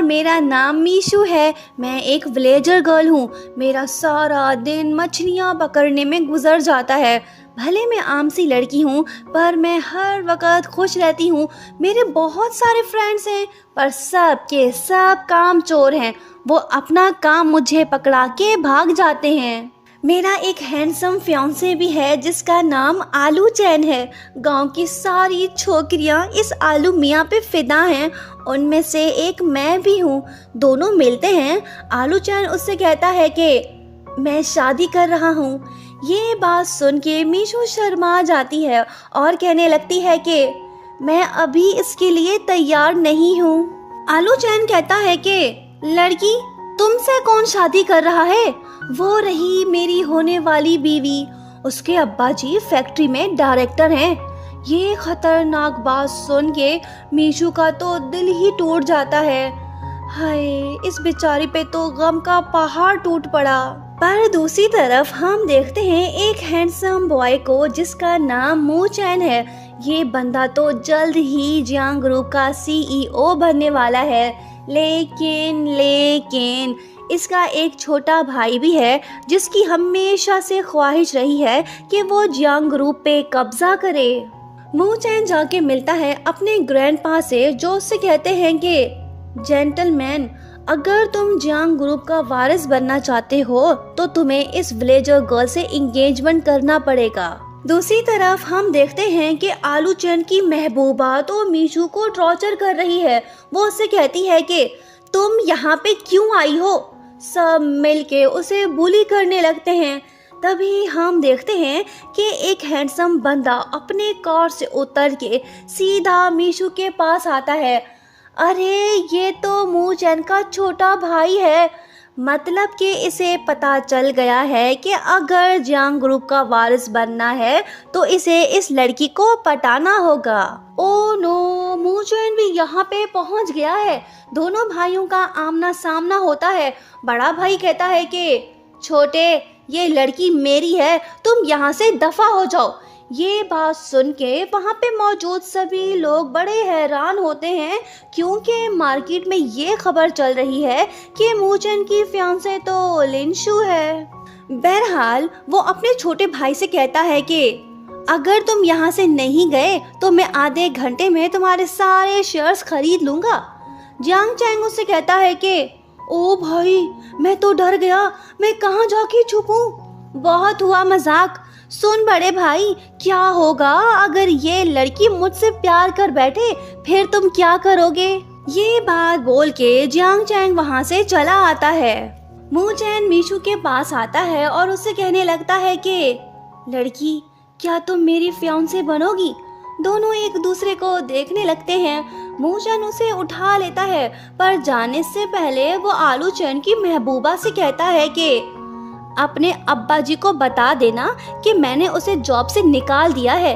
और मेरा नाम मीशू है। मैं एक विलेजर गर्ल हूँ। मेरा सारा दिन मछलियाँ पकड़ने में गुजर जाता है। भले मैं आम सी लड़की हूँ पर मैं हर वक्त खुश रहती हूँ। मेरे बहुत सारे फ्रेंड्स हैं पर सब के सब कामचोर हैं। वो अपना काम मुझे पकड़ा के भाग जाते हैं। मेरा एक हैंडसम फियांसे भी है जिसका नाम आलू चैन है। गांव की सारी छोकरियां इस आलू मियाँ पे फिदा हैं। उनमें से एक मैं भी हूँ। दोनों मिलते हैं। आलू चैन उससे कहता है कि मैं शादी कर रहा हूँ। ये बात सुन के मीशू शर्मा जाती है और कहने लगती है कि मैं अभी इसके लिए तैयार नहीं हूँ। आलू चैन कहता है कि लड़की, तुमसे कौन शादी कर रहा है? वो रही मेरी होने वाली बीवी। उसके अब्बा जी फैक्ट्री में डायरेक्टर हैं। ये खतरनाक बात सुन के मीशू का तो दिल ही टूट जाता है। हाय, इस बेचारी पे तो गम का पहाड़ टूट पड़ा। पर दूसरी तरफ हम देखते हैं एक हैंडसम बॉय को जिसका नाम मू चैन है। ये बंदा तो जल्द ही जियांग ग्रुप का CEO बनने वाला है। लेकिन इसका एक छोटा भाई भी है जिसकी हमेशा से ख्वाहिश रही है कि वो जियांग ग्रुप पे कब्जा करे। मू चैन जाके मिलता है अपने ग्रैंडपा से जो उससे कहते हैं कि जेंटलमैन, अगर तुम जियांग ग्रुप का वारिस बनना चाहते हो तो तुम्हें इस विलेजर गर्ल से एंगेजमेंट करना पड़ेगा। दूसरी तरफ हम देखते हैं कि आलू चैन की महबूबा तो मीशू को टॉर्चर कर रही है। वो उससे कहती है कि तुम यहाँ पे क्यों आई हो? सब मिलके उसे बुली करने लगते हैं। तभी हम देखते हैं कि एक हैंडसम बंदा अपने कार से उतर के सीधा मीशू के पास आता है। अरे ये तो मू चैन का छोटा भाई है। मतलब कि इसे पता चल गया है कि अगर जियांग ग्रुप का वारिस बनना है तो इसे इस लड़की को पटाना होगा। ओ नो, मू चैन भी यहाँ पे पहुँच गया है। दोनों भाइयों का आमना सामना होता है। बड़ा भाई कहता है कि छोटे, ये लड़की मेरी है, तुम यहाँ से दफा हो जाओ। ये बात सुन के वहाँ पे मौजूद सभी लोग बड़े हैरान होते हैं क्योंकि मार्केट में ये खबर चल रही है कि मू चैन की फियांसे तो लिंशू है। बहरहाल वो अपने छोटे भाई से कहता है कि अगर तुम यहाँ से नहीं गए तो मैं आधे घंटे में तुम्हारे सारे शेयर्स खरीद लूंगा। जियांग चैंग उससे कहता है कि ओ भाई, मैं तो डर गया, मैं कहाँ जाके छुपूं? बहुत हुआ मजाक। सुन बड़े भाई, क्या होगा अगर ये लड़की मुझसे प्यार कर बैठे, फिर तुम क्या करोगे? ये बात बोल के जियांग चैंग वहाँ से चला आता है। मू चैन मीशू के पास आता है और उससे कहने लगता है कि लड़की, क्या तुम मेरी फियांसे बनोगी? दोनों एक दूसरे को देखने लगते हैं। मू चैन उसे उठा लेता है पर जाने से पहले वो आलू चैन की महबूबा से कहता है कि अपने अब्बा जी को बता देना कि मैंने उसे जॉब से निकाल दिया है।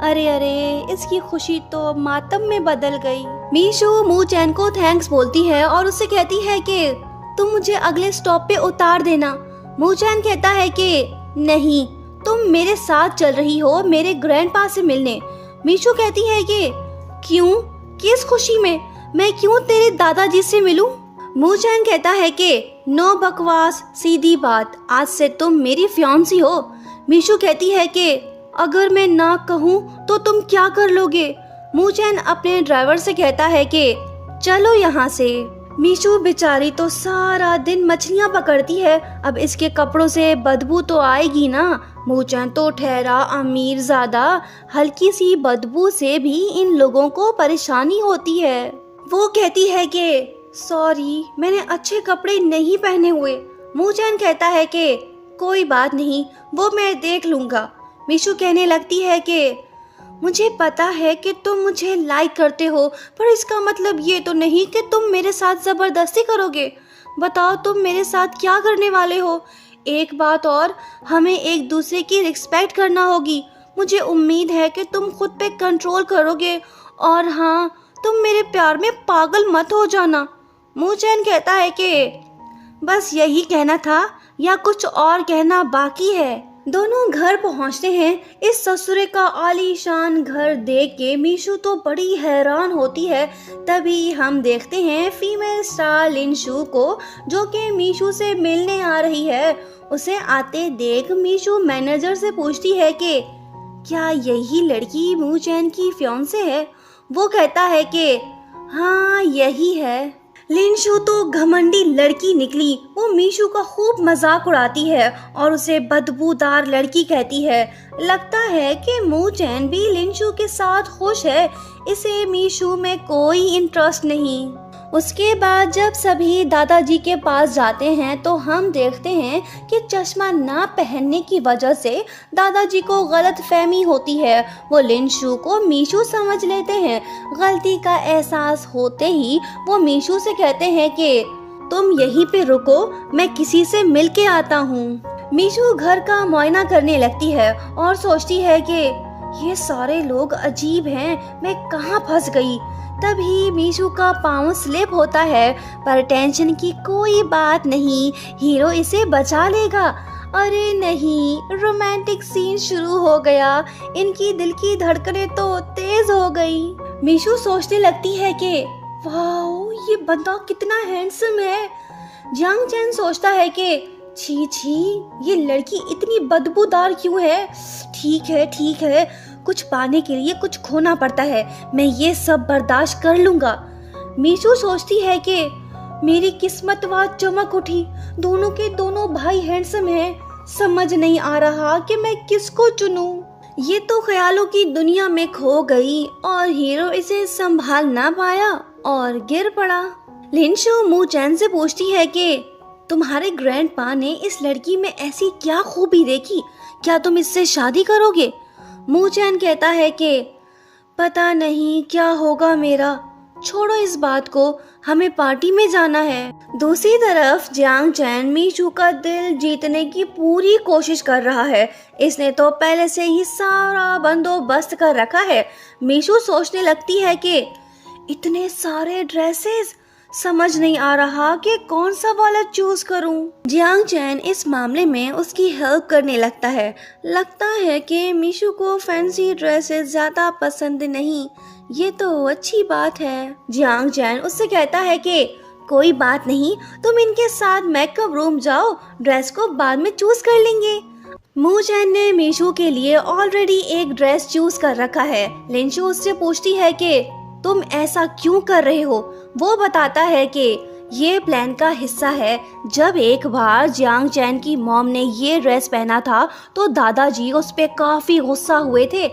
अरे अरे, इसकी खुशी तो मातम में बदल गई। मीशू मू चैन को थैंक्स बोलती है और उससे कहती है कि तुम मुझे अगले स्टॉप पे उतार देना। मू चैन कहता है कि नहीं, तुम मेरे साथ चल रही हो मेरे ग्रैंडपा से मिलने। मीशू कहती है कि क्यों? किस खुशी में? मैं क्यों तेरे दादाजी से मिलूं? मू चैन कहता है कि नो बकवास, सीधी बात, आज से तुम मेरी फियांसी हो। मीशू कहती है कि अगर मैं ना कहूँ तो तुम क्या कर लोगे? मू चैन अपने ड्राइवर से कहता है कि चलो यहाँ से। मीशू बेचारी तो सारा दिन मछलियाँ पकड़ती है, अब इसके कपड़ों से बदबू तो आएगी ना। मू चैन तो ठहरा अमीर ज़्यादा, हल्की सी बदबू से भी इन लोगों को परेशानी होती है। वो कहती है कि सॉरी, मैंने अच्छे कपड़े नहीं पहने हुए। मू चैन कहता है कि कोई बात नहीं, वो मैं देख लूँगा। मीशू कहने लगती है कि मुझे पता है कि तुम मुझे लाइक करते हो, पर इसका मतलब ये तो नहीं कि तुम मेरे साथ ज़बरदस्ती करोगे। बताओ तुम मेरे साथ क्या करने वाले हो? एक बात और, हमें एक दूसरे की रिस्पेक्ट करना होगी। मुझे उम्मीद है कि तुम खुद पे कंट्रोल करोगे और हाँ, तुम मेरे प्यार में पागल मत हो जाना। मू चैन कहता है कि बस यही कहना था या कुछ और कहना बाकी है? दोनों घर पहुंचते हैं। इस ससुरे का आलीशान घर देख के मीशू तो बड़ी हैरान होती है। तभी हम देखते हैं फीमेल स्टार लिनशू को, जो कि मीशू से मिलने आ रही है। उसे आते देख मीशू मैनेजर से पूछती है कि क्या यही लड़की मू चैन की फियांसे है। वो कहता है कि हाँ यही है। लिनशू तो घमंडी लड़की निकली। वो मीशू का खूब मजाक उड़ाती है और उसे बदबूदार लड़की कहती है। लगता है कि मू चैन भी लिनशू के साथ खुश है। इसे मीशू में कोई इंटरेस्ट नहीं। उसके बाद जब सभी दादाजी के पास जाते हैं तो हम देखते हैं कि चश्मा ना पहनने की वजह से दादाजी को गलत फहमी होती है। वो लिनशू को मीशू समझ लेते हैं। गलती का एहसास होते ही वो मीशू से कहते हैं कि तुम यहीं पे रुको, मैं किसी से मिल के आता हूँ। मीशू घर का मुआयना करने लगती है और सोचती है कि ये सारे लोग अजीब हैं, मैं कहाँ फंस गई। तभी मीशू का पाँव स्लिप होता है, पर टेंशन की कोई बात नहीं, हीरो इसे बचा लेगा। अरे नहीं, रोमांटिक सीन शुरू हो गया। इनकी दिल की धड़कनें तो तेज हो गई। मीशू सोचने लगती है कि वाओ, ये बंदा कितना हैंडसम है। जियांग चैन सोचता है कि छी छी, ये लड़की इतनी बदबूदार क्यों है। ठीक है, कुछ पाने के लिए कुछ खोना पड़ता है, मैं ये सब बर्दाश्त कर लूंगा। मीशू सोचती है कि मेरी किस्मत वा चमक उठी, दोनों के दोनों भाई हैंडसम हैं। समझ नहीं आ रहा कि मैं किसको चुनूं। ये तो ख्यालों की दुनिया में खो गई और हीरो इसे संभाल ना पाया और गिर पड़ा। लिनशू मू चैन से पूछती है कि तुम्हारे ग्रैंडपा ने इस लड़की में ऐसी क्या खूबी देखी, क्या तुम इससे शादी करोगे। मू चैन कहता है कि पता नहीं क्या होगा मेरा, छोड़ो इस बात को, हमें पार्टी में जाना है। दूसरी तरफ जियांग चैन मीशू का दिल जीतने की पूरी कोशिश कर रहा है। इसने तो पहले से ही सारा बंदोबस्त कर रखा है। मीशू सोचने लगती है कि इतने सारे ड्रेसेस, समझ नहीं आ रहा कि कौन सा वाला चूज करूं। जियांग चैन इस मामले में उसकी हेल्प करने लगता है। लगता है कि मीशू को फैंसी ड्रेसेस ज्यादा पसंद नहीं। ये तो अच्छी बात है। जियांग चैन उससे कहता है कि कोई बात नहीं, तुम इनके साथ मेकअप रूम जाओ, ड्रेस को बाद में चूज कर लेंगे। मू चैन ने मीशू के लिए ऑलरेडी एक ड्रेस चूज कर रखा है। लिनशू उससे पूछती है कि तुम ऐसा क्यों कर रहे हो। वो बताता है कि ये प्लान का हिस्सा है। जब एक बार जियांग चैन की मॉम ने ये ड्रेस पहना था तो दादाजी उस पे काफी गुस्सा हुए थे।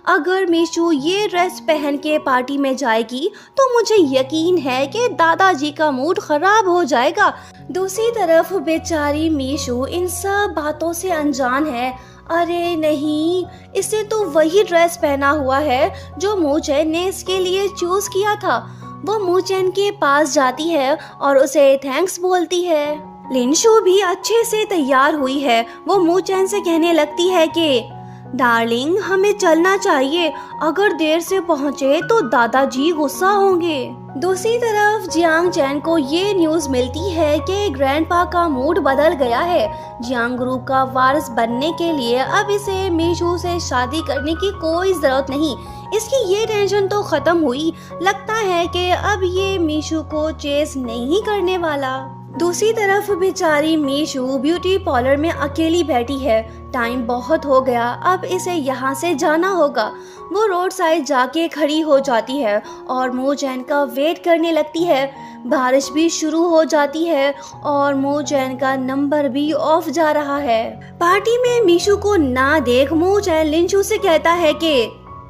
अगर मीशू ये ड्रेस पहन के पार्टी में जाएगी तो मुझे यकीन है कि दादाजी का मूड खराब हो जाएगा। दूसरी तरफ बेचारी मीशू इन सब बातों से अनजान है। अरे नहीं, इसे तो वही ड्रेस पहना हुआ है जो मू चैन ने इसके लिए चूज किया था। वो मू चैन के पास जाती है और उसे थैंक्स बोलती है। लिनशू भी अच्छे से तैयार हुई है। वो मू चैन से कहने लगती है कि डार्लिंग, हमें चलना चाहिए, अगर देर से पहुँचे तो दादाजी गुस्सा होंगे। दूसरी तरफ जियांग चैन को ये न्यूज मिलती है कि ग्रैंडपा का मूड बदल गया है। जियांग ग्रुप का वारिस बनने के लिए अब इसे मीशू से शादी करने की कोई जरूरत नहीं। इसकी ये टेंशन तो खत्म हुई। लगता है कि अब ये मीशू को चेस नहीं करने वाला। दूसरी तरफ बेचारी मीशू ब्यूटी पार्लर में अकेली बैठी है। टाइम बहुत हो गया, अब इसे यहाँ से जाना होगा। वो रोड साइड जाके खड़ी हो जाती है और मू चैन का वेट करने लगती है। बारिश भी शुरू हो जाती है और मू चैन का नंबर भी ऑफ जा रहा है। पार्टी में मीशू को ना देख मू चैन लिनशू से कहता है कि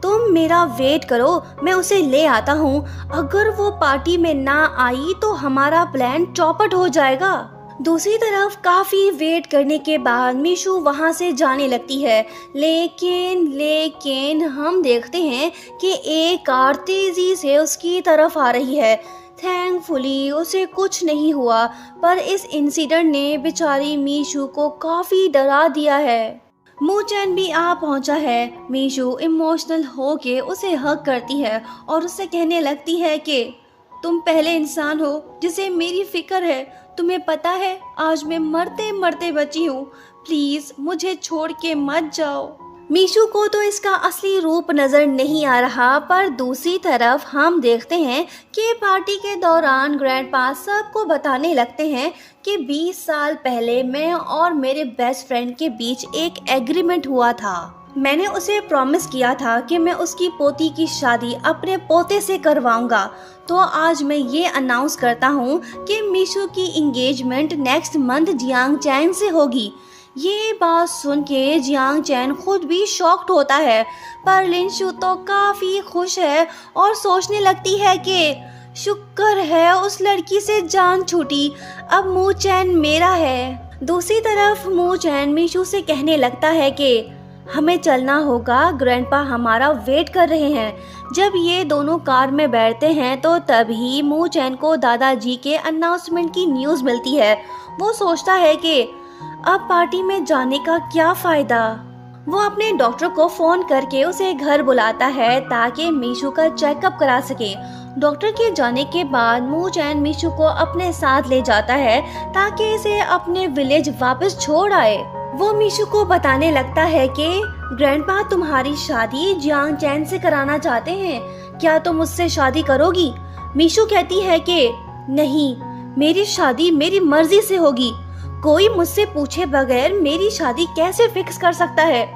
तुम मेरा वेट करो, मैं उसे ले आता हूँ। अगर वो पार्टी में ना आई तो हमारा प्लान चौपट हो जाएगा। दूसरी तरफ काफी वेट करने के बाद मीशू वहाँ से जाने लगती है। लेकिन हम देखते हैं कि एक कार तेजी से उसकी तरफ आ रही है। थैंकफुली उसे कुछ नहीं हुआ, पर इस इंसिडेंट ने बेचारी मीशू को काफी डरा दिया है। मू चैन भी आ पहुंचा है। मीशू इमोशनल होके उसे हग करती है और उससे कहने लगती है कि तुम पहले इंसान हो जिसे मेरी फिक्र है। तुम्हें पता है, आज मैं मरते मरते बची हूँ। प्लीज मुझे छोड़ के मत जाओ। मीशू को तो इसका असली रूप नजर नहीं आ रहा, पर दूसरी तरफ हम देखते हैं कि पार्टी के दौरान ग्रैंडपा सबको बताने लगते हैं कि 20 साल पहले मैं और मेरे बेस्ट फ्रेंड के बीच एक एग्रीमेंट हुआ था। मैंने उसे प्रॉमिस किया था कि मैं उसकी पोती की शादी अपने पोते से करवाऊंगा। तो आज मैं ये अनाउंस करता हूँ कि मीशू की एंगेजमेंट नेक्स्ट मंथ जियांग चैन से होगी। ये बात सुन के जियांग चैन खुद भी शॉक्ड होता है, पर लिनशू तो काफी खुश है और सोचने लगती है कि शुक्र है उस लड़की से जान छूटी, अब मू चैन मेरा है। दूसरी तरफ मू चैन मीशू से कहने लगता है कि हमें चलना होगा, ग्रैंडपा हमारा वेट कर रहे हैं। जब ये दोनों कार में बैठते हैं तो तभी मू चैन को दादाजी के अनाउंसमेंट की न्यूज़ मिलती है। वो सोचता है कि अब पार्टी में जाने का क्या फायदा। वो अपने डॉक्टर को फोन करके उसे घर बुलाता है ताकि मीशू का चेकअप करा सके। डॉक्टर के जाने के बाद मू चैन मीशू को अपने साथ ले जाता है ताकि इसे अपने विलेज वापस छोड़ आए। वो मीशू को बताने लगता है कि ग्रैंडपा तुम्हारी शादी जियांग चैन से कराना चाहते हैं, क्या तुम मुझसे शादी करोगी? मीशू कहती है कि नहीं, मेरी शादी मेरी मर्जी से होगी, कोई मुझसे पूछे बगैर मेरी शादी कैसे फिक्स कर सकता है?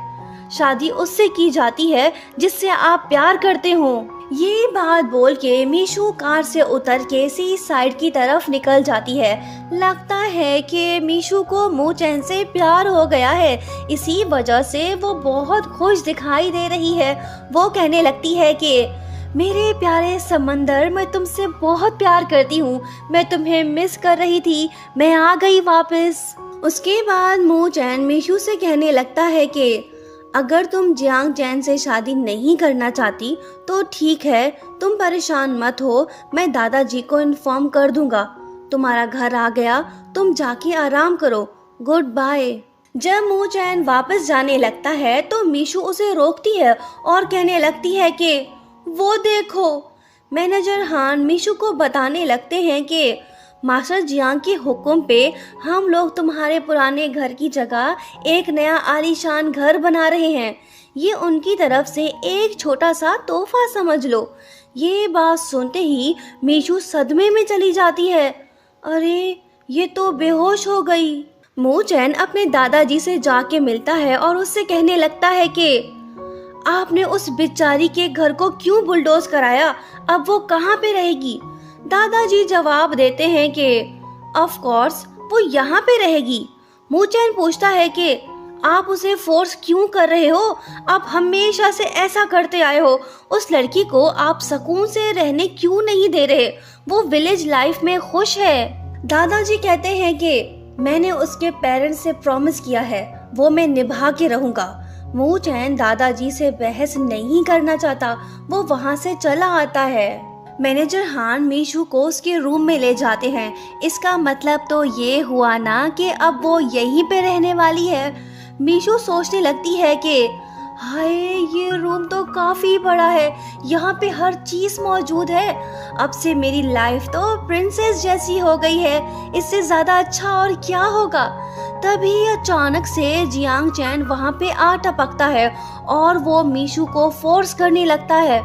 शादी उससे की जाती है जिससे आप प्यार करते हो। ये बात बोल के मीशू कार से उतर के सी साइड की तरफ निकल जाती है। लगता है कि मीशू को मू चैन से प्यार हो गया है, इसी वजह से वो बहुत खुश दिखाई दे रही है। वो कहने लगती है कि मेरे प्यारे समंदर, मैं तुमसे बहुत प्यार करती हूँ, मैं तुम्हें मिस कर रही थी, मैं आ गई वापस। उसके बाद मू चैन मीशू से कहने लगता है कि अगर तुम जियांग चैन से शादी नहीं करना चाहती तो ठीक है, तुम परेशान मत हो, मैं दादाजी को इन्फॉर्म कर दूंगा। तुम्हारा घर आ गया, तुम जाके आराम करो, गुड बाय। जब मू चैन वापस जाने लगता है तो मीशू उसे रोकती है और कहने लगती है कि वो देखो। मैनेजर हान मीशू को बताने लगते हैं कि मास्टर जियांग के हुक्म पे हम लोग तुम्हारे पुराने घर की जगह एक नया आलीशान घर बना रहे हैं, ये उनकी तरफ से एक छोटा सा तोहफा समझ लो। ये बात सुनते ही मीशू सदमे में चली जाती है। अरे ये तो बेहोश हो गई। मू चैन अपने दादाजी से जाके मिलता है और उससे कहने लगता है कि आपने उस बेचारी के घर को क्यों बुलडोज कराया, अब वो कहाँ पे रहेगी? दादाजी जवाब देते हैं कि ऑफ कोर्स वो यहाँ पे रहेगी। मू चैन पूछता है कि आप उसे फोर्स क्यों कर रहे हो, आप हमेशा से ऐसा करते आए हो, उस लड़की को आप सुकून से रहने क्यों नहीं दे रहे, वो विलेज लाइफ में खुश है। दादाजी कहते हैं कि मैंने उसके पेरेंट्स से प्रॉमिस किया है, वो मैं निभा के रहूंगा। मू चैन दादाजी से बहस नहीं करना चाहता, वो वहाँ से चला आता है। मैनेजर हान मीशू को उसके रूम में ले जाते हैं। इसका मतलब तो ये हुआ ना कि अब वो यहीं पे रहने वाली है। मीशू सोचने लगती है कि हाय, ये रूम तो काफी बड़ा है, यहाँ पे हर चीज मौजूद है, अब से मेरी लाइफ तो प्रिंसेस जैसी हो गई है, इससे ज्यादा अच्छा और क्या होगा। तभी अचानक से जियांग चैन वहाँ पे आ टपकता है और वो मीशू को फोर्स करने लगता है।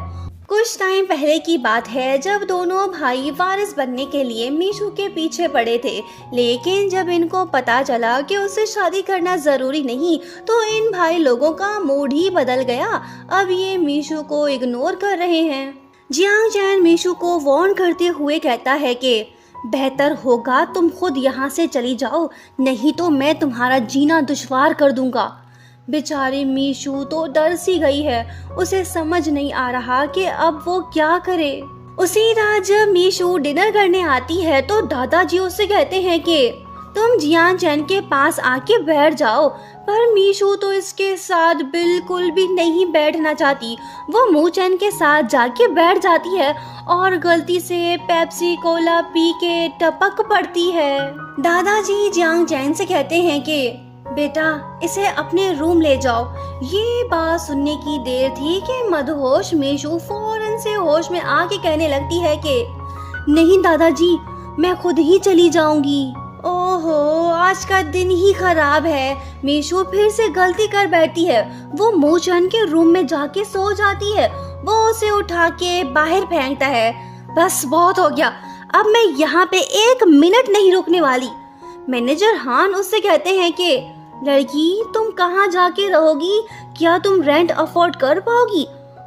कुछ टाइम पहले की बात है जब दोनों भाई वारिस बनने के लिए मीशू के पीछे पड़े थे, लेकिन जब इनको पता चला कि उससे शादी करना जरूरी नहीं तो इन भाई लोगों का मूड ही बदल गया। अब ये मीशू को इग्नोर कर रहे हैं। जियांग चैन मीशू को वार्न करते हुए कहता है कि बेहतर होगा तुम खुद यहाँ से चली जाओ, नहीं तो मैं तुम्हारा जीना दुश्वार कर दूंगा। बेचारी मीशू तो डर सी गई है, उसे समझ नहीं आ रहा कि अब वो क्या करे। उसी रात जब मीशू डिनर करने आती है तो दादाजी उससे कहते हैं कि तुम जियांग चैन के पास आके बैठ जाओ, पर मीशू तो इसके साथ बिल्कुल भी नहीं बैठना चाहती। वो मू चैन के साथ जाके बैठ जाती है और गलती से पेप्सी कोला पी के टपक पड़ती है। दादाजी जियांग चैन से कहते हैं कि बेटा इसे अपने रूम ले जाओ। ये बात सुनने की देर थी कि मदहोश मीशू फौरन से होश में आके कहने लगती है कि नहीं दादाजी, मैं खुद ही चली जाऊंगी। ओह ओहो, आज का दिन ही खराब है। मीशू फिर से गलती कर बैठती है। वो मूचन के रूम में जाके सो जाती है। वो उसे उठा के बाहर फेंकता है। बस बहुत हो गया, अब मैं यहाँ पे 1 मिनट नहीं रुकने वाली। मैनेजर हान उससे कहते हैं कि लड़की, तुम कहाँ जाके रहोगी? क्या तुम रेंट अफोर्ड कर पाओगी?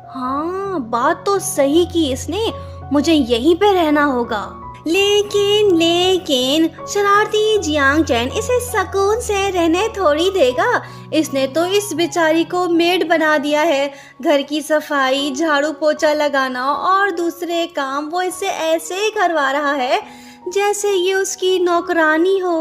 हाँ, बात तो सही की इसने, मुझे यहीं पे रहना होगा। लेकिन शरारती जियांग चैन इसे सुकून से रहने थोड़ी देगा। इसने तो इस बेचारी को मेड बना दिया है। घर की सफाई, झाड़ू पोछा लगाना और दूसरे काम वो इससे ऐसे ही करवा रहा है जैसे ये उसकी नौकरानी हो।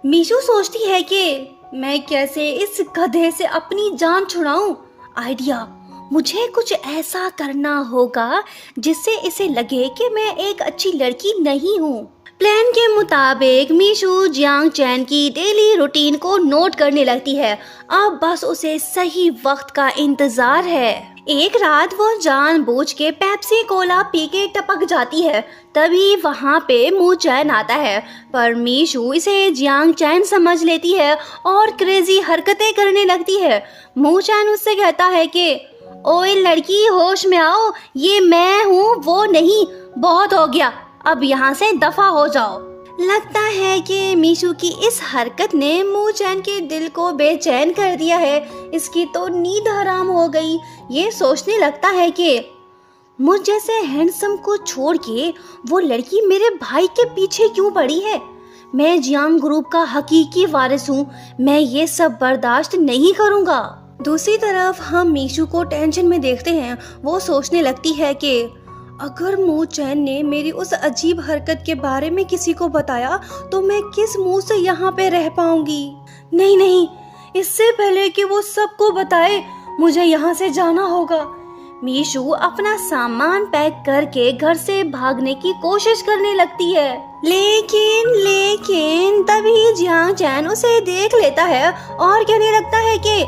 मीशू सोचती है कि मैं कैसे इस गधे से अपनी जान छुड़ाऊं। आइडिया, मुझे कुछ ऐसा करना होगा जिससे इसे लगे कि मैं एक अच्छी लड़की नहीं हूँ। प्लान के मुताबिक मीशू जियांग चैन की डेली रूटीन को नोट करने लगती है। अब बस उसे सही वक्त का इंतजार है। एक रात वो जानबूझ के पेप्सी कोला पी के टपक जाती है। तभी वहाँ पे मू चैन आता है, पर मीशू इसे जियांग चैन समझ लेती है और क्रेजी हरकतें करने लगती है। मू चैन उससे कहता है कि ओए लड़की, होश में आओ, ये मैं हूँ, वो नहीं। बहुत हो गया, अब यहाँ से दफा हो जाओ। लगता है कि मीशू की इस हरकत ने मू चैन के दिल को बेचैन कर दिया है। इसकी तो नींद हराम हो गई। ये सोचने लगता है कि मुझ जैसे हैंडसम को छोड़ के वो लड़की मेरे भाई के पीछे क्यों पड़ी है? मैं जियांग ग्रुप का हकीकी वारिस हूँ, मैं ये सब बर्दाश्त नहीं करूँगा। दूसरी तरफ हम मीशू को टेंशन में देखते हैं। वो सोचने लगती है कि अगर मू चैन ने मेरी उस अजीब हरकत के बारे में किसी को बताया तो मैं किस मुंह से यहाँ पे रह पाऊंगी। नहीं, इससे पहले कि वो सबको बताए, मुझे यहाँ से जाना होगा। मीशू अपना सामान पैक करके घर से भागने की कोशिश करने लगती है। लेकिन तभी जियांग चैन उसे देख लेता है और कहने लगता है कि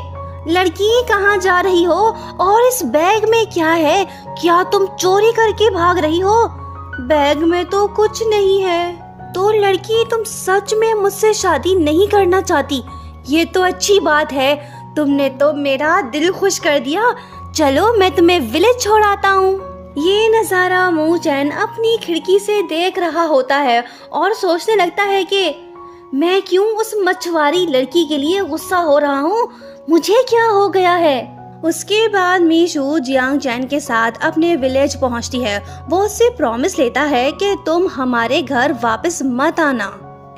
लड़की, कहाँ जा रही हो और इस बैग में क्या है? क्या तुम चोरी करके भाग रही हो? बैग में तो कुछ नहीं है। तो लड़की, तुम सच में मुझसे शादी नहीं करना चाहती? ये तो अच्छी बात है, तुमने तो मेरा दिल खुश कर दिया। चलो मैं तुम्हें विलेज छोड़ाता हूँ। ये नज़ारा मू चैन अपनी खिड़की से देख रहा होता है और सोचने लगता है कि मैं क्यों उस मछुआरी लड़की के लिए गुस्सा हो रहा हूँ? मुझे क्या हो गया है? उसके बाद मीशू जियांग चैन के साथ अपने विलेज पहुंचती है। वो उससे प्रॉमिस लेता है कि तुम हमारे घर वापस मत आना।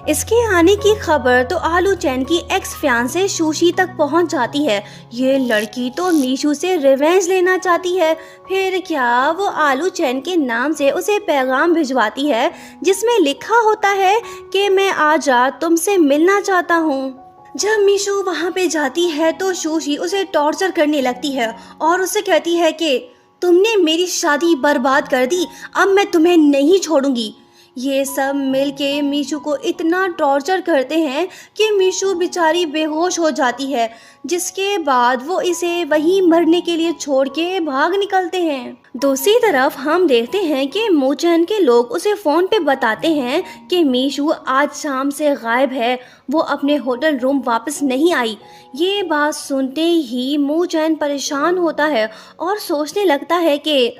इसके आने की खबर तो आलू चैन की एक्स फियांसे शूशी तक पहुंच जाती है। ये लड़की तो मीशू से रिवेंज लेना चाहती है। फिर क्या, वो आलू चैन के नाम से उसे पैगाम भिजवाती है जिसमें लिखा होता है कि मैं आज रात तुमसे मिलना चाहता हूँ। जब मीशू वहाँ पे जाती है तो शूशी उसे टॉर्चर करने लगती है और उससे कहती है कि तुमने मेरी शादी बर्बाद कर दी, अब मैं तुम्हें नहीं छोड़ूंगी। ये सब मिलके मीशू को इतना टॉर्चर करते हैं कि मीशू बेचारी बेहोश हो जाती है, जिसके बाद वो इसे वहीं मरने के लिए छोड़ के भाग निकलते हैं। दूसरी तरफ हम देखते हैं कि मू चैन के लोग उसे फोन पे बताते हैं कि मीशू आज शाम से गायब है, वो अपने होटल रूम वापस नहीं आई। ये बात सुनते ही मू चैन परेशान होता है और सोचने लगता है कि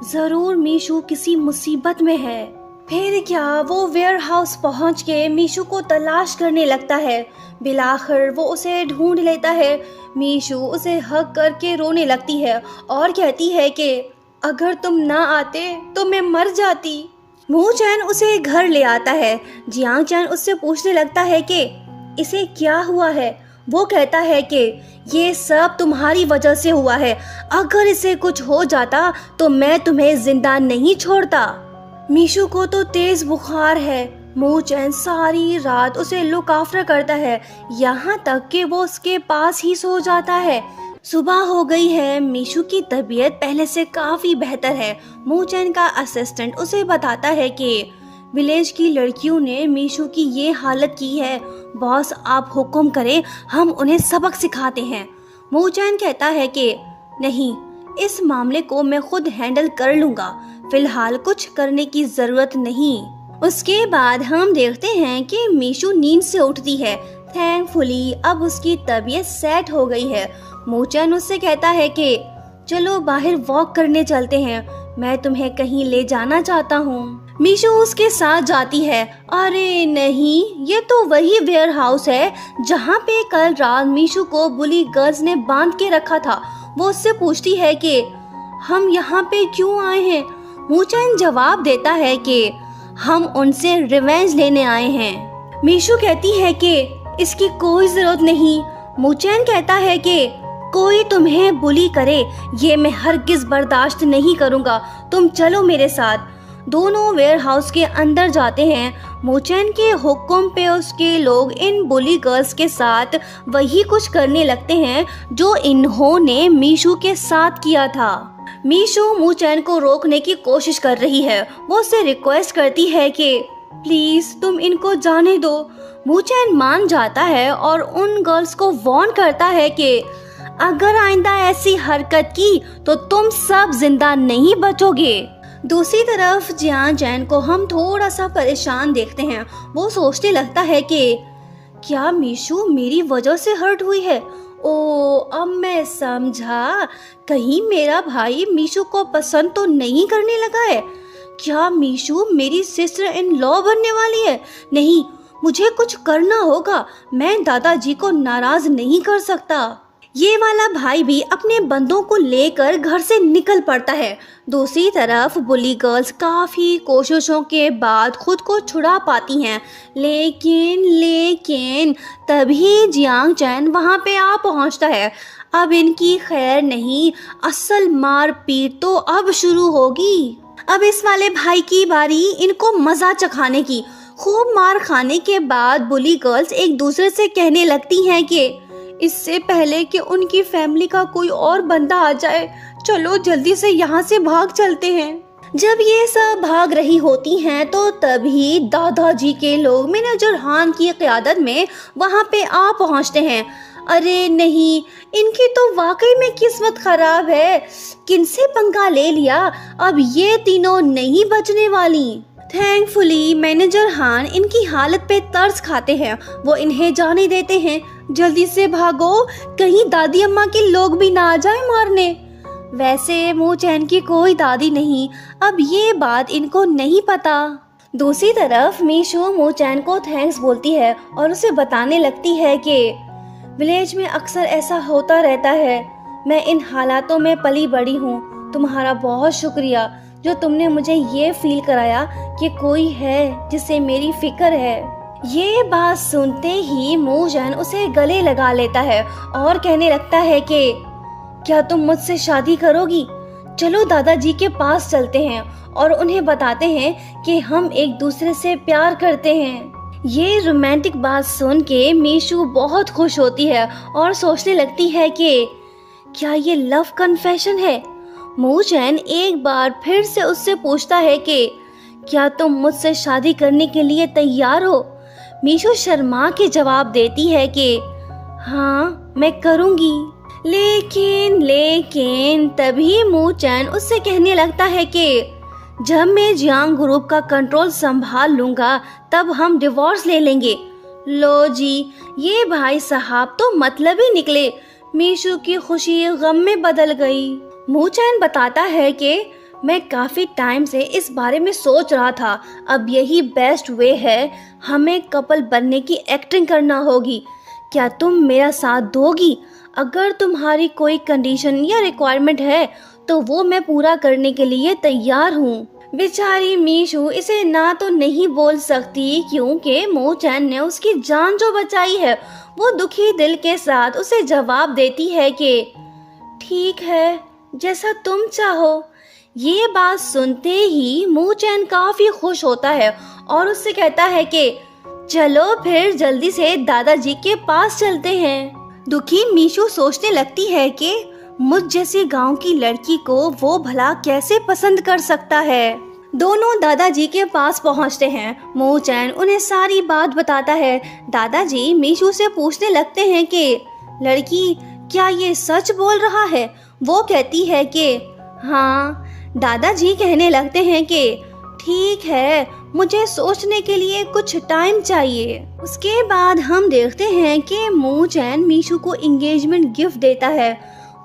जरूर मीशू किसी मुसीबत में है। फिर क्या, वो वेयर हाउस पहुँच के मीशू को तलाश करने लगता है। बिलाखिर वो उसे ढूंढ लेता है। मीशू उसे हग करके रोने लगती है और कहती है कि अगर तुम ना आते तो मैं मर जाती। मू चैन उसे घर ले आता है। जियांग चैन उससे पूछने लगता है कि इसे क्या हुआ है। वो कहता है कि ये सब तुम्हारी वजह से हुआ है, अगर इसे कुछ हो जाता तो मैं तुम्हें जिंदा नहीं छोड़ता। मीशू को तो तेज बुखार है। मू चैन सारी रात उसे लुक आफ्टर करता है, यहाँ तक कि वो उसके पास ही सो जाता है। सुबह हो गई है। मीशू की तबीयत पहले से काफी बेहतर है। मू चैन का असिस्टेंट उसे बताता है कि विलेज की लड़कियों ने मीशू की ये हालत की है। बॉस, आप हुक्म करें, हम उन्हें सबक सिखाते हैं। मू चैन कहता है कि नहीं, इस मामले को मैं खुद हैंडल कर लूंगा, फिलहाल कुछ करने की जरूरत नहीं। उसके बाद हम देखते हैं कि मीशू नींद से उठती है। थैंकफुली अब उसकी तबीयत सेट हो गई है। मूचैन उससे कहता है कि चलो बाहर वॉक करने चलते हैं, मैं तुम्हें कहीं ले जाना चाहता हूँ। मीशू उसके साथ जाती है। अरे नहीं, ये तो वही वेयर हाउस है जहाँ पे कल रात मीशू को बुली गर्ल्स ने बांध के रखा था। वो उससे पूछती है कि हम यहाँ पे क्यों आए हैं। मूचैन जवाब देता है कि हम उनसे रिवेंज लेने आए हैं। मीशू कहती है कि इसकी कोई जरूरत नहीं। मूचैन कहता है कि कोई तुम्हें बुली करे ये मैं हरगिज बर्दाश्त नहीं करूँगा, तुम चलो मेरे साथ। दोनों वेयर हाउस के अंदर जाते हैं। मूचैन के हुक्म पे उसके लोग इन बुली गर्ल्स के साथ वही कुछ करने लगते हैं जो इन्होंने मीशू के साथ किया था। मीशू मूचैन को रोकने की कोशिश कर रही है। वो उससे रिक्वेस्ट करती है कि प्लीज तुम इनको जाने दो। मूचैन मान जाता है और उन गर्ल्स को वार्न करता है कि अगर आइंदा ऐसी हरकत की तो तुम सब जिंदा नहीं बचोगे। दूसरी तरफ जियान जैन को हम थोड़ा सा परेशान देखते हैं। वो सोचने लगता है कि क्या मीशू मेरी वजह से हर्ट हुई है। ओ अब मैं समझा, कहीं मेरा भाई मीशू को पसंद तो नहीं करने लगा है। क्या मीशू मेरी सिस्टर इन लॉ बनने वाली है। नहीं, मुझे कुछ करना होगा, मैं दादाजी को नाराज नहीं कर सकता। ये वाला भाई भी अपने बंदों को लेकर घर से निकल पड़ता है। दूसरी तरफ बुली गर्ल्स काफ़ी कोशिशों के बाद खुद को छुड़ा पाती हैं, लेकिन तभी जियांग चैन वहाँ पे आ पहुँचता है। अब इनकी खैर नहीं, असल मारपीट तो अब शुरू होगी। अब इस वाले भाई की बारी इनको मज़ा चखाने की। खूब मार खाने के बाद बुली गर्ल्स एक दूसरे से कहने लगती हैं कि इससे पहले कि उनकी फैमिली का कोई और बंदा आ जाए, चलो जल्दी से यहाँ से भाग चलते हैं। जब ये सब भाग रही होती हैं तो तभी दादाजी के लोग मैनेजर हान की क़यादत में वहाँ पे आ पहुँचते हैं। अरे नहीं, इनकी तो वाकई में किस्मत खराब है, किनसे पंगा ले लिया, अब ये तीनों नहीं बचने वाली। थैंकफुली मैनेजर हान इनकी हालत पे तरस खाते हैं। वो इन्हें जाने देते हैं, जल्दी से भागो, कहीं दादी अम्मा के लोग भी ना आ जाए मारने। वैसे मूचैन की कोई दादी नहीं, अब ये बात इनको नहीं पता। दूसरी तरफ मीशू मूचैन को थैंक्स बोलती है और उसे बताने लगती है कि विलेज में अक्सर ऐसा होता रहता है, मैं इन हालातों में पली बड़ी हूँ। तुम्हारा बहुत शुक्रिया जो तुमने मुझे ये फील कराया कि कोई है जिसे मेरी फिक्र है। ये बात सुनते ही मूचैन उसे गले लगा लेता है और कहने लगता है कि क्या तुम मुझसे शादी करोगी। चलो दादाजी के पास चलते हैं और उन्हें बताते हैं कि हम एक दूसरे से प्यार करते हैं। ये रोमांटिक बात सुन के मीशू बहुत खुश होती है और सोचने लगती है कि क्या ये लव कन्फेशन है। मूचैन एक बार फिर से उससे पूछता है कि क्या तुम मुझसे शादी करने के लिए तैयार हो। मीशू शर्मा के जवाब देती है कि हाँ मैं करूँगी। लेकिन तभी मूचैन उससे कहने लगता है कि जब मैं जियांग ग्रुप का कंट्रोल संभाल लूँगा तब हम डिवोर्स ले लेंगे। लो जी, ये भाई साहब तो मतलब ही निकले। मीशू की खुशी गम में बदल गई। मूचैन बताता है कि मैं काफ़ी टाइम से इस बारे में सोच रहा था, अब यही बेस्ट वे है, हमें कपल बनने की एक्टिंग करना होगी। क्या तुम मेरा साथ दोगी। अगर तुम्हारी कोई कंडीशन या रिक्वायरमेंट है तो वो मैं पूरा करने के लिए तैयार हूँ। बेचारी मीशू इसे ना तो नहीं बोल सकती क्योंकि मूचैन ने उसकी जान जो बचाई है। वो दुखी दिल के साथ उसे जवाब देती है कि ठीक है, जैसा तुम चाहो। ये बात सुनते ही मूचैन काफी खुश होता है और उससे कहता है कि चलो फिर जल्दी से दादाजी के पास चलते हैं। दुखी मीशू सोचने लगती है कि मुझ जैसे गांव की लड़की को वो भला कैसे पसंद कर सकता है। दोनों दादाजी के पास पहुंचते हैं। मूचैन उन्हें सारी बात बताता है। दादाजी मीशू से पूछने लगते हैं कि लड़की क्या ये सच बोल रहा है। वो कहती है कि हाँ। दादाजी कहने लगते हैं कि ठीक है, मुझे सोचने के लिए कुछ टाइम चाहिए। उसके बाद हम देखते हैं कि मू चैन मीशू को एंगेजमेंट गिफ्ट देता है।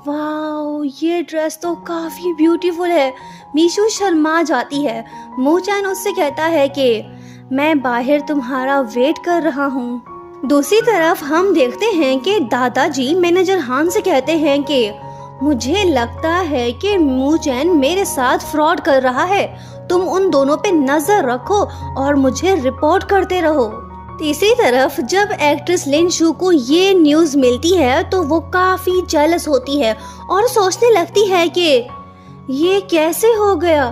वाओ, ये ड्रेस तो काफी ब्यूटीफुल है। मीशू शर्मा जाती है। मू चैन उससे कहता है कि मैं बाहर तुम्हारा वेट कर रहा हूँ। दूसरी तरफ हम देखते हैं कि दादाजी मैनेजर हान से कहते हैं कि मुझे लगता है कि मू चैन मेरे साथ फ्रॉड कर रहा है। तुम उन दोनों पे नजर रखो और मुझे रिपोर्ट करते रहो। तीसरी तरफ जब एक्ट्रेस लिन शू को ये न्यूज मिलती है तो वो काफी जेलस होती है और सोचने लगती है कि ये कैसे हो गया।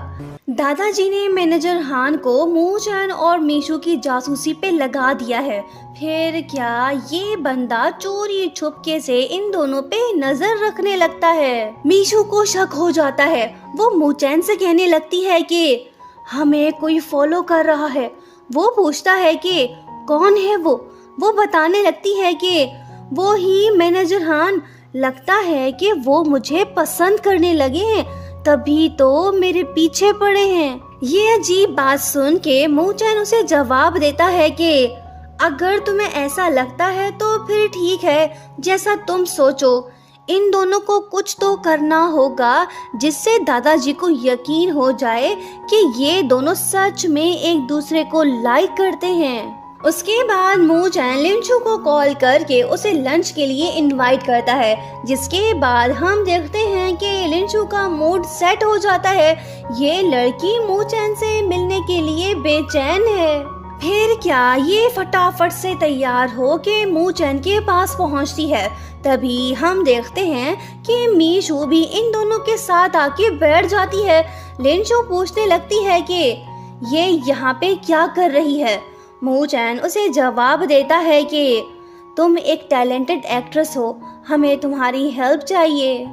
दादाजी ने मैनेजर हान को मू चैन और मीशू की जासूसी पे लगा दिया है। फिर क्या ये बंदा चोरी छुपके से इन दोनों पे नजर रखने लगता है। मीशू को शक हो जाता है। वो मू चैन से कहने लगती है कि हमें कोई फॉलो कर रहा है। वो पूछता है कि कौन है वो बताने लगती है कि वो ही मैनेजर हान। लगता है कि वो मुझे पसंद करने लगे हैं, तभी तो मेरे पीछे पड़े हैं। ये अजीब बात सुन के मू चैन उसे जवाब देता है कि अगर तुम्हें ऐसा लगता है तो फिर ठीक है, जैसा तुम सोचो। इन दोनों को कुछ तो करना होगा जिससे दादाजी को यकीन हो जाए कि ये दोनों सच में एक दूसरे को लाइक करते हैं। उसके बाद मू चैन लिन शू को कॉल करके उसे लंच के लिए इनवाइट करता है, जिसके बाद हम देखते हैं कि लिन शू का मूड सेट हो जाता है। ये लड़की मू चैन से मिलने के लिए बेचैन है। फिर क्या ये फटाफट से तैयार हो के मू चैन के पास पहुंचती है। तभी हम देखते हैं कि मीशू भी इन दोनों के साथ आके बैठ जाती है। लिन शू पूछने लगती है कि ये यहाँ पे क्या कर रही है। मू चैन उसे जवाब देता है कि तुम एक टैलेंटेड एक्ट्रेस हो, हमें तुम्हारी हेल्प चाहिए।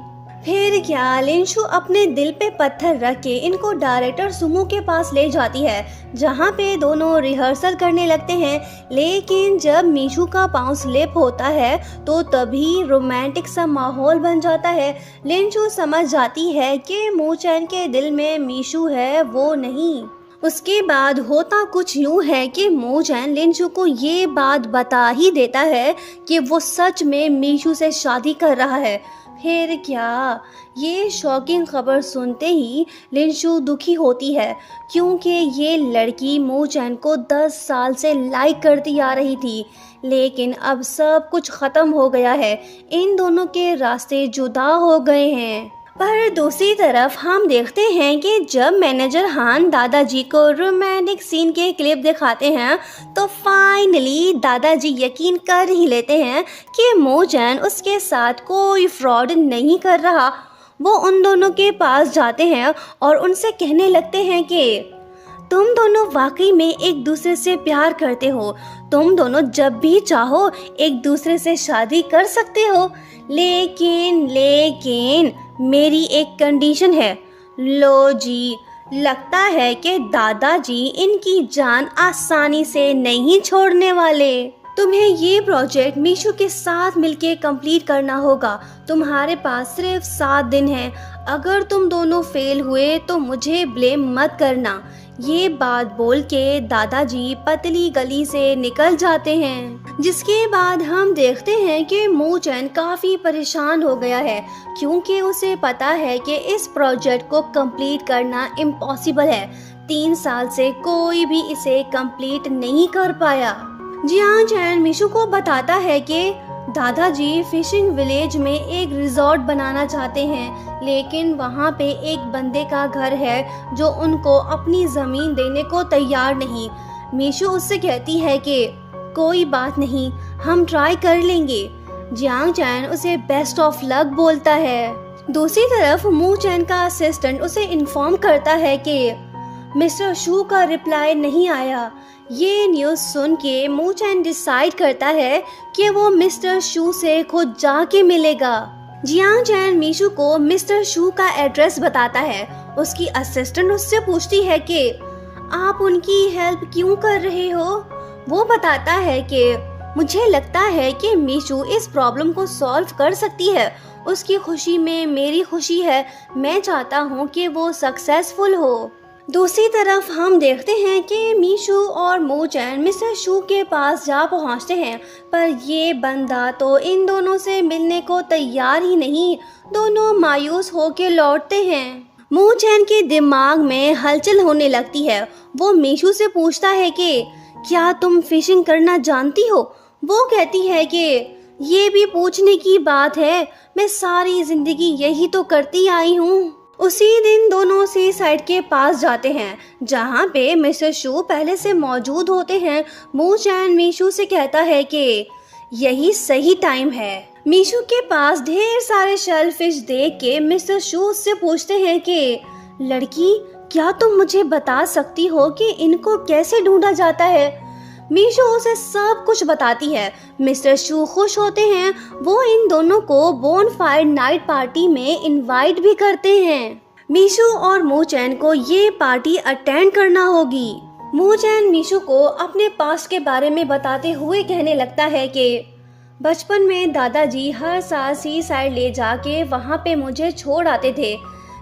फिर क्या लिन शू अपने दिल पे पत्थर रख के इनको डायरेक्टर सुमो के पास ले जाती है, जहाँ पे दोनों रिहर्सल करने लगते हैं। लेकिन जब मीशू का पाँव स्लिप होता है तो तभी रोमांटिक सा माहौल बन जाता है। लिन शू समझ जाती है कि मू चैन के दिल में मीशू है, वो नहीं। उसके बाद होता कुछ यूँ है कि मू चैन लिन शू को ये बात बता ही देता है कि वो सच में मीशू से शादी कर रहा है। फिर क्या ये शॉकिंग खबर सुनते ही लिन शू दुखी होती है, क्योंकि ये लड़की मू चैन को 10 साल से लाइक करती आ रही थी। लेकिन अब सब कुछ खत्म हो गया है, इन दोनों के रास्ते जुदा हो गए हैं। पर दूसरी तरफ हम देखते हैं कि जब मैनेजर हान दादाजी को रोमांटिक सीन के क्लिप दिखाते हैं तो फाइनली दादाजी यकीन कर ही लेते हैं कि मू चैन उसके साथ कोई फ्रॉड नहीं कर रहा। वो उन दोनों के पास जाते हैं और उनसे कहने लगते हैं कि तुम दोनों वाकई में एक दूसरे से प्यार करते हो, तुम दोनों जब भी चाहो एक दूसरे से शादी कर सकते हो। लेकिन मेरी एक कंडीशन है। लो जी, लगता है कि दादाजी इनकी जान आसानी से नहीं छोड़ने वाले। तुम्हें ये प्रोजेक्ट मीशू के साथ मिलके कंप्लीट करना होगा। तुम्हारे पास सिर्फ 7 दिन हैं। अगर तुम दोनों फेल हुए तो मुझे ब्लेम मत करना। ये बात बोल के दादाजी पतली गली से निकल जाते हैं। जिसके बाद हम देखते हैं कि मू चैन काफी परेशान हो गया है, क्योंकि उसे पता है कि इस प्रोजेक्ट को कंप्लीट करना इम्पॉसिबल है। 3 साल से कोई भी इसे कंप्लीट नहीं कर पाया। जियांग चैन मीशू को बताता है कि दादाजी फिशिंग विलेज में एक रिजॉर्ट बनाना चाहते हैं, लेकिन वहाँ पे एक बंदे का घर है जो उनको अपनी ज़मीन देने को तैयार नहीं। मीशू उससे कहती है कि कोई बात नहीं, हम ट्राई कर लेंगे। जियांग चैन उसे बेस्ट ऑफ लक बोलता है। दूसरी तरफ मू चैन का असिस्टेंट उसे इन्फॉर्म करता है कि मिस्टर शू का रिप्लाई नहीं आया। ये न्यूज़ सुन के मू चैन डिसाइड करता है कि वो मिस्टर शू से खुद जाके मिलेगा। जियांग चैन मीशू को मिस्टर शू का एड्रेस बताता है। उसकी असिस्टेंट उससे पूछती है कि आप उनकी हेल्प क्यों कर रहे हो। वो बताता है कि मुझे लगता है कि मीशू इस प्रॉब्लम को सॉल्व कर सकती है। उसकी खुशी में मेरी खुशी है। मैं चाहता हूँ कि वो सक्सेसफुल हो। दूसरी तरफ हम देखते हैं कि मीशू और मू चैन मिस्टर शू के पास जा पहुंचते हैं, पर ये बंदा तो इन दोनों से मिलने को तैयार ही नहीं। दोनों मायूस होकर लौटते हैं। मू चैन के दिमाग में हलचल होने लगती है। वो मीशू से पूछता है कि क्या तुम फिशिंग करना जानती हो? वो कहती है कि ये भी पूछने की बात है, मैं सारी जिंदगी यही तो करती आई हूँ। उसी दिन दोनों सी साइड के पास जाते हैं जहाँ पे मिस्टर शू पहले से मौजूद होते हैं। मू चैन मीशू से कहता है कि यही सही टाइम है। मीशू के पास ढेर सारे शेल फिश देख के मिस्टर शू उससे पूछते हैं कि लड़की, क्या तुम मुझे बता सकती हो कि इनको कैसे ढूंढा जाता है? मीशू उसे सब कुछ बताती है। मिस्टर शू खुश होते हैं। वो इन दोनों को बोनफायर नाइट पार्टी में इनवाइट भी करते हैं। मीशू और मू चैन को ये पार्टी अटेंड करना होगी। मू चैन मीशू को अपने पास्ट के बारे में बताते हुए कहने लगता है कि बचपन में दादाजी हर साल सी साइड ले जाके वहाँ पे मुझे छोड़ आते थे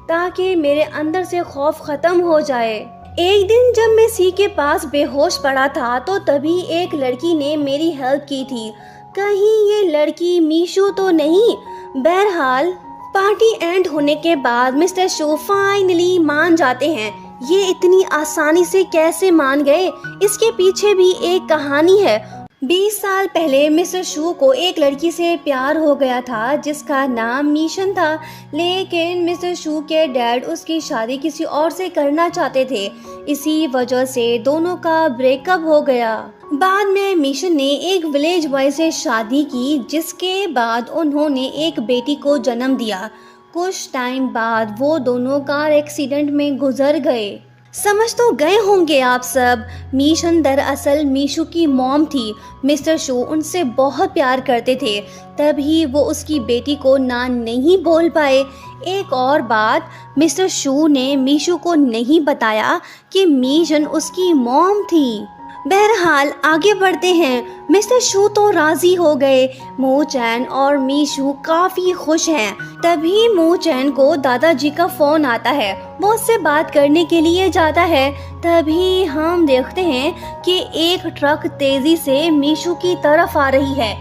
ताकि मेरे अंदर से खौफ खत्म हो जाए। एक दिन जब मैं सी के पास बेहोश पड़ा था तो तभी एक लड़की ने मेरी हेल्प की थी। कहीं ये लड़की मीशू तो नहीं? बहरहाल पार्टी एंड होने के बाद मिस्टर शू फाइनली मान जाते हैं। ये इतनी आसानी से कैसे मान गए? इसके पीछे भी एक कहानी है। 20 साल पहले मिस्टर शू को एक लड़की से प्यार हो गया था जिसका नाम मीशन था, लेकिन मिस्टर शू के डैड उसकी शादी किसी और से करना चाहते थे। इसी वजह से दोनों का ब्रेकअप हो गया। बाद में मीशन ने एक विलेज बॉय से शादी की, जिसके बाद उन्होंने एक बेटी को जन्म दिया। कुछ टाइम बाद वो दोनों कार एक्सीडेंट में गुजर गए। समझ तो गए होंगे आप सब, मीशन दरअसल मीशू की मॉम थी। मिस्टर शू उनसे बहुत प्यार करते थे, तभी वो उसकी बेटी को ना नहीं बोल पाए। एक और बात, मिस्टर शू ने मीशू को नहीं बताया कि मीशन उसकी मॉम थी। बहरहाल आगे बढ़ते हैं। मिस्टर शू तो राजी हो गए। मू चैन और मीशू काफी खुश हैं। तभी मू चैन को दादाजी का फोन आता है। वो उससे बात करने के लिए जाता है। तभी हम देखते हैं कि एक ट्रक तेजी से मीशू की तरफ आ रही है।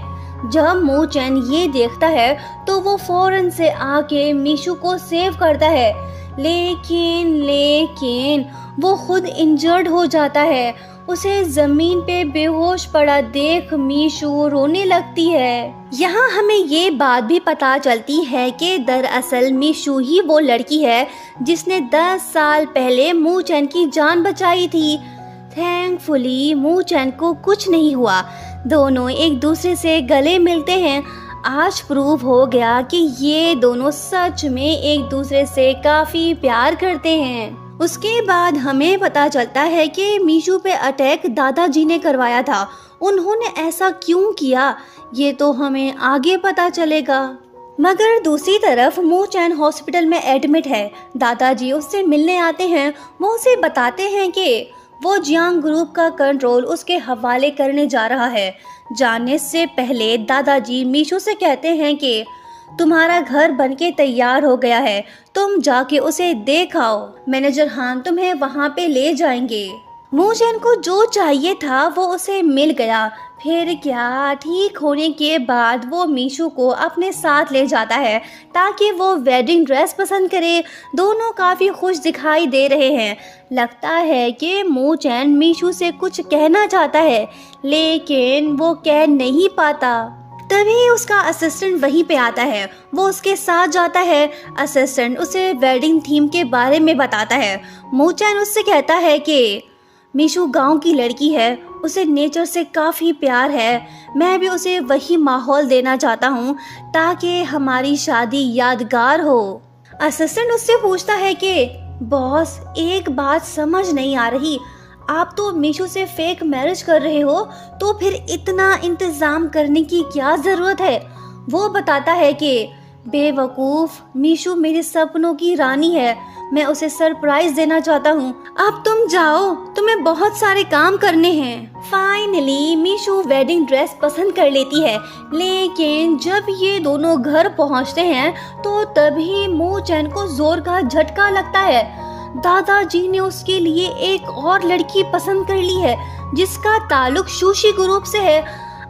जब मू चैन ये देखता है तो वो फौरन से आके मीशू को सेव करता है, लेकिन वो खुद इंजर्ड हो जाता है। उसे जमीन पे बेहोश पड़ा देख मीशू रोने लगती है। यहाँ हमें ये बात भी पता चलती है कि दरअसल मीशू ही वो लड़की है जिसने 10 साल पहले मू चैन की जान बचाई थी। थैंकफुली मू चैन को कुछ नहीं हुआ। दोनों एक दूसरे से गले मिलते हैं। आज प्रूव हो गया कि ये दोनों सच में एक दूसरे से काफी प्यार करते हैं। उसके बाद हमें पता चलता है कि मीशू पे अटैक दादाजी ने करवाया था। उन्होंने ऐसा क्यों किया ये तो हमें आगे पता चलेगा। मगर दूसरी तरफ मू चैन हॉस्पिटल में एडमिट है। दादाजी उससे मिलने आते हैं। वो उसे बताते हैं कि वो जियांग ग्रुप का कंट्रोल उसके हवाले करने जा रहा है। जाने से पहले दादाजी मीशू से कहते हैं कि तुम्हारा घर बनके तैयार हो गया है, तुम जाके उसे देख आओ। मैनेजर हान तुम्हें वहाँ पे ले जाएंगे। मू चैन को जो चाहिए था वो उसे मिल गया। फिर क्या, ठीक होने के बाद वो मीशू को अपने साथ ले जाता है ताकि वो वेडिंग ड्रेस पसंद करे। दोनों काफ़ी खुश दिखाई दे रहे हैं। लगता है कि मू चैन मीशू से कुछ कहना चाहता है, लेकिन वो कह नहीं पाता। तभी उसका असिस्टेंट वहीं पे आता है। वो उसके साथ जाता है। असिस्टेंट उसे वेडिंग थीम के बारे में बताता है। मू चैन उससे कहता है कि मीशू गांव की लड़की है, उसे नेचर से काफ़ी प्यार है। मैं भी उसे वही माहौल देना चाहता हूँ ताकि हमारी शादी यादगार हो। असिस्टेंट उससे पूछता है कि बॉस, एक बात समझ नहीं आ रही, आप तो मीशू से फेक मैरिज कर रहे हो, तो फिर इतना इंतज़ाम करने की क्या ज़रूरत है? वो बताता है कि बेवकूफ़, मीशू मेरे सपनों की रानी है, मैं उसे सरप्राइज देना चाहता हूँ। अब तुम जाओ, तुम्हें बहुत सारे काम करने हैं। फाइनली मीशू वेडिंग ड्रेस पसंद कर लेती है, लेकिन जब ये दोनों घर पहुँचते हैं तो तभी मू चैन को जोर का झटका लगता है। दादाजी ने उसके लिए एक और लड़की पसंद कर ली है जिसका ताल्लुक सुशी ग्रुप से है।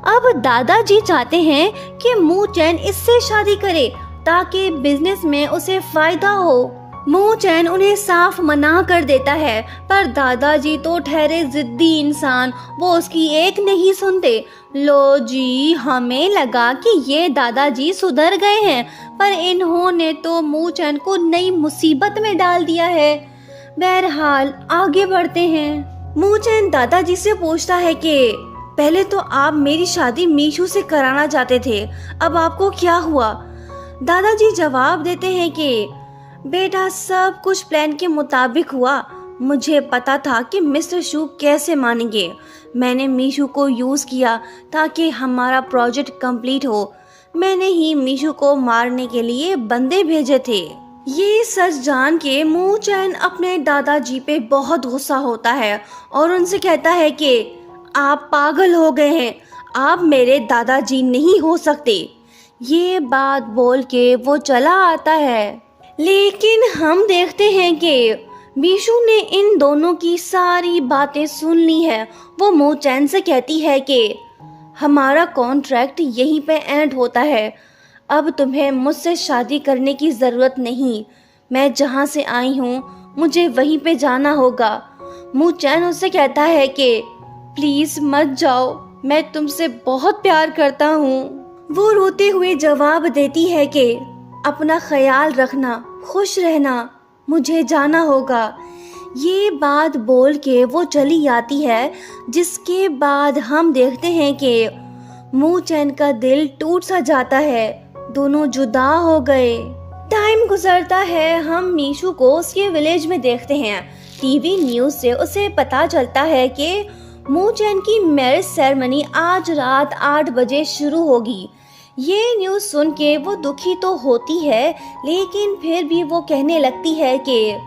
अब दादाजी चाहते हैं कि मू चैन इससे शादी करे ताकि बिजनेस में उसे फायदा हो। मू चैन उन्हें साफ मना कर देता है, पर दादाजी तो ठहरे जिद्दी इंसान, वो उसकी एक नहीं सुनते। लो जी, हमें लगा कि ये दादाजी सुधर गए हैं, पर इन्होंने तो मू चैन को नई मुसीबत में डाल दिया है। बहरहाल आगे बढ़ते हैं। मू चैन दादाजी से पूछता है कि पहले तो आप मेरी शादी मीशू से कराना चाहते थे, अब आपको क्या हुआ? दादाजी जवाब देते हैं कि बेटा, सब कुछ प्लान के मुताबिक हुआ। मुझे पता था कि मिस्टर शू कैसे मानेंगे। मैंने मीशू को यूज़ किया ताकि हमारा प्रोजेक्ट कंप्लीट हो। मैंने ही मीशू को मारने के लिए बंदे भेजे थे। ये सच जान के मू चैन अपने दादाजी पे बहुत गुस्सा होता है और उनसे कहता है कि आप पागल हो गए हैं, आप मेरे दादाजी नहीं हो सकते। ये बात बोल के वो चला आता है। लेकिन हम देखते हैं कि मीशू ने इन दोनों की सारी बातें सुन ली है। वो मू चैन से कहती है कि हमारा कॉन्ट्रैक्ट यहीं पे एंड होता है, अब तुम्हें मुझसे शादी करने की ज़रूरत नहीं। मैं जहाँ से आई हूँ मुझे वहीं पे जाना होगा। मू चैन उससे कहता है कि प्लीज़ मत जाओ, मैं तुमसे बहुत प्यार करता हूँ। वो रोते हुए जवाब देती है कि अपना ख्याल रखना, खुश रहना, मुझे जाना होगा। ये बात बोल के वो चली आती है, जिसके बाद हम देखते हैं कि मू चैन का दिल टूट सा जाता है। दोनों जुदा हो गए। टाइम गुजरता है, हम मीशू को उसके विलेज में देखते हैं। टीवी न्यूज़ से उसे पता चलता है कि मू चैन की मैरिज सेरेमनी आज रात 8 बजे शुरू होगी। ये न्यूज़ सुन के वो दुखी तो होती है, लेकिन फिर भी वो कहने लगती है कि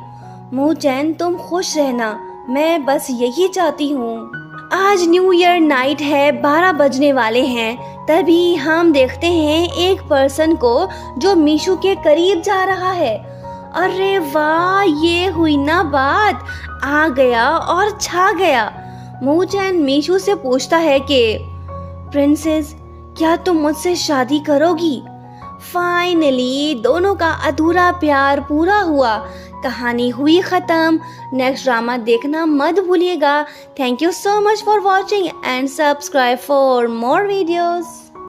मू चैन तुम खुश रहना, मैं बस यही चाहती हूँ। आज न्यू ईयर नाइट है, 12 बजने वाले हैं। तभी हम देखते हैं एक पर्सन को जो मीशू के करीब जा रहा है। अरे वाह, ये हुई ना बात, आ गया और छा गया। मू चैन मीशू से पूछता है कि प्रिंसेस, क्या तुम मुझसे शादी करोगी? फाइनली दोनों का अधूरा प्यार पूरा हुआ। कहानी हुई खत्म। नेक्स्ट ड्रामा देखना मत भूलिएगा। Thank you so much for watching and subscribe for more videos.